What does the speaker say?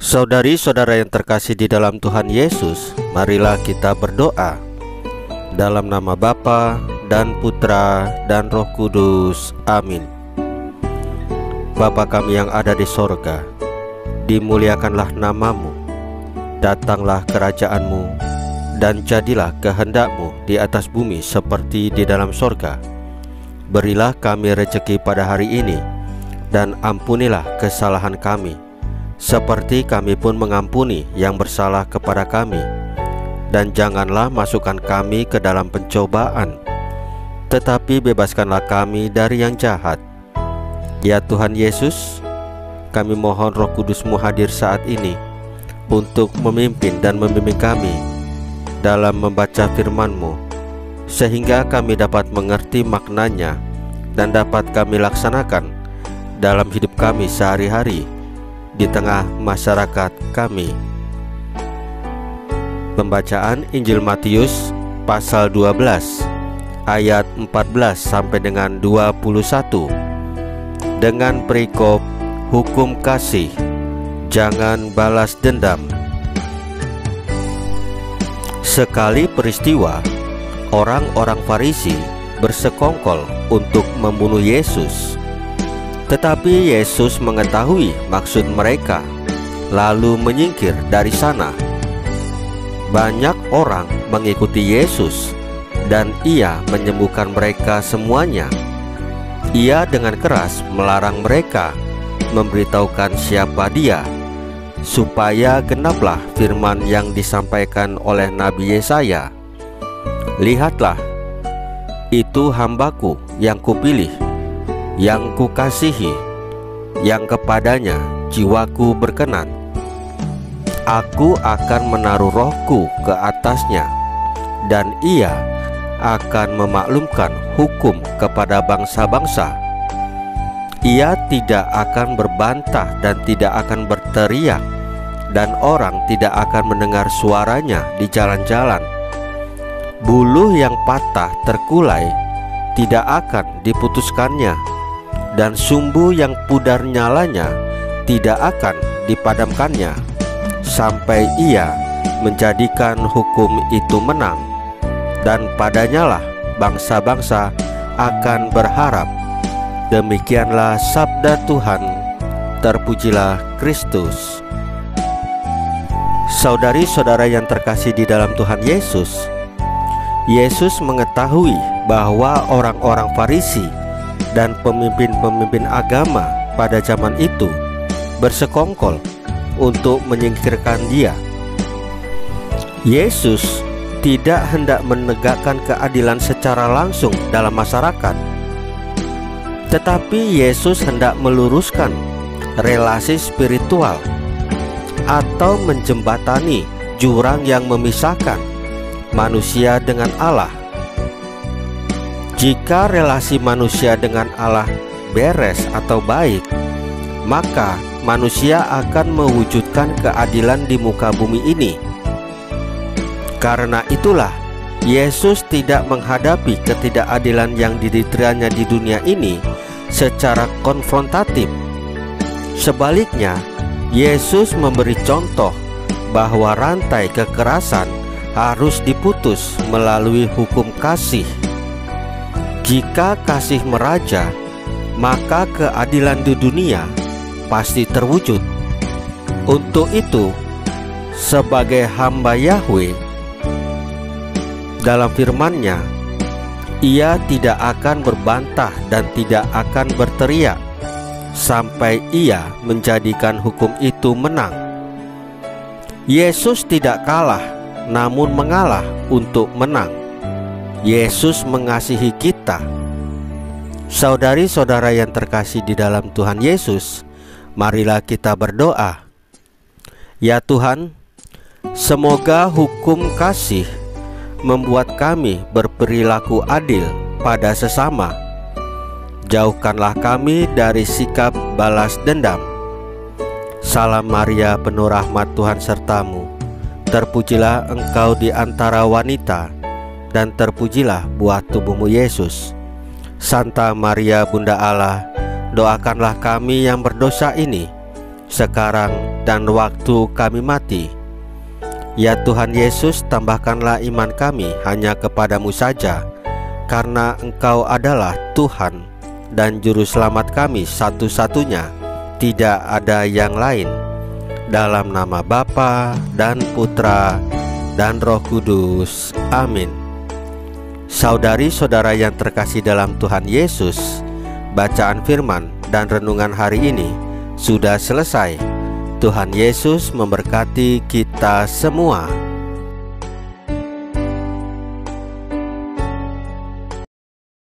Saudari-saudara yang terkasih di dalam Tuhan Yesus, marilah kita berdoa. Dalam nama Bapa dan Putra dan Roh Kudus. Amin. Bapa kami yang ada di sorga, dimuliakanlah namamu, datanglah kerajaanmu, dan jadilah kehendak-Mu di atas bumi seperti di dalam sorga. Berilah kami rezeki pada hari ini, dan ampunilah kesalahan kami, seperti kami pun mengampuni yang bersalah kepada kami. Dan janganlah masukkan kami ke dalam pencobaan, tetapi bebaskanlah kami dari yang jahat. Ya Tuhan Yesus, kami mohon Roh Kudus-Mu hadir saat ini untuk memimpin dan membimbing kami dalam membaca firman-Mu, sehingga kami dapat mengerti maknanya dan dapat kami laksanakan dalam hidup kami sehari-hari di tengah masyarakat kami. Pembacaan Injil Matius pasal 12 ayat 14 sampai dengan 21 dengan perikop hukum kasih, jangan balas dendam. Sekali peristiwa, orang-orang Farisi bersekongkol untuk membunuh Yesus. Tetapi Yesus mengetahui maksud mereka, lalu menyingkir dari sana. Banyak orang mengikuti Yesus, dan Ia menyembuhkan mereka semuanya. Ia dengan keras melarang mereka memberitahukan siapa Dia, supaya genaplah firman yang disampaikan oleh Nabi Yesaya. Lihatlah, itu hamba-Ku yang Kupilih, yang Kukasihi, yang kepadanya jiwaku berkenan. Aku akan menaruh Roh-Ku ke atasnya, dan Ia akan memaklumkan hukum kepada bangsa-bangsa. Ia tidak akan berbantah dan tidak akan berteriak, dan orang tidak akan mendengar suaranya di jalan-jalan. Buluh yang patah terkulai tidak akan diputuskannya, dan sumbu yang pudar nyalanya tidak akan dipadamkannya, sampai Ia menjadikan hukum itu menang, dan padanyalah bangsa-bangsa akan berharap. Demikianlah sabda Tuhan. Terpujilah Kristus. Saudari-saudara yang terkasih di dalam Tuhan Yesus, Yesus mengetahui bahwa orang-orang Farisi dan pemimpin-pemimpin agama pada zaman itu bersekongkol untuk menyingkirkan Dia. Yesus tidak hendak menegakkan keadilan secara langsung dalam masyarakat, tetapi Yesus hendak meluruskan relasi spiritual atau menjembatani jurang yang memisahkan manusia dengan Allah. Jika relasi manusia dengan Allah beres atau baik, maka manusia akan mewujudkan keadilan di muka bumi ini. Karena itulah Yesus tidak menghadapi ketidakadilan yang dideritanya di dunia ini secara konfrontatif. Sebaliknya, Yesus memberi contoh bahwa rantai kekerasan harus diputus melalui hukum kasih. Jika kasih meraja, maka keadilan di dunia pasti terwujud. Untuk itu, sebagai hamba Yahweh, dalam firman-Nya, Ia tidak akan berbantah dan tidak akan berteriak sampai Ia menjadikan hukum itu menang. Yesus tidak kalah, namun mengalah untuk menang. Yesus mengasihi kita. Saudari-saudara yang terkasih di dalam Tuhan Yesus, marilah kita berdoa. Ya Tuhan, semoga hukum kasih membuat kami berperilaku adil pada sesama. Jauhkanlah kami dari sikap balas dendam. Salam Maria, penuh rahmat, Tuhan sertamu. Terpujilah engkau di antara wanita, dan terpujilah buah tubuhmu Yesus. Santa Maria Bunda Allah, doakanlah kami yang berdosa ini, sekarang dan waktu kami mati. Ya Tuhan Yesus, tambahkanlah iman kami hanya kepadamu saja, karena Engkau adalah Tuhan dan Juru Selamat kami satu-satunya, tidak ada yang lain. Dalam nama Bapa dan Putra dan Roh Kudus. Amin. Saudari-saudara yang terkasih dalam Tuhan Yesus, bacaan firman dan renungan hari ini sudah selesai. Tuhan Yesus memberkati kita semua.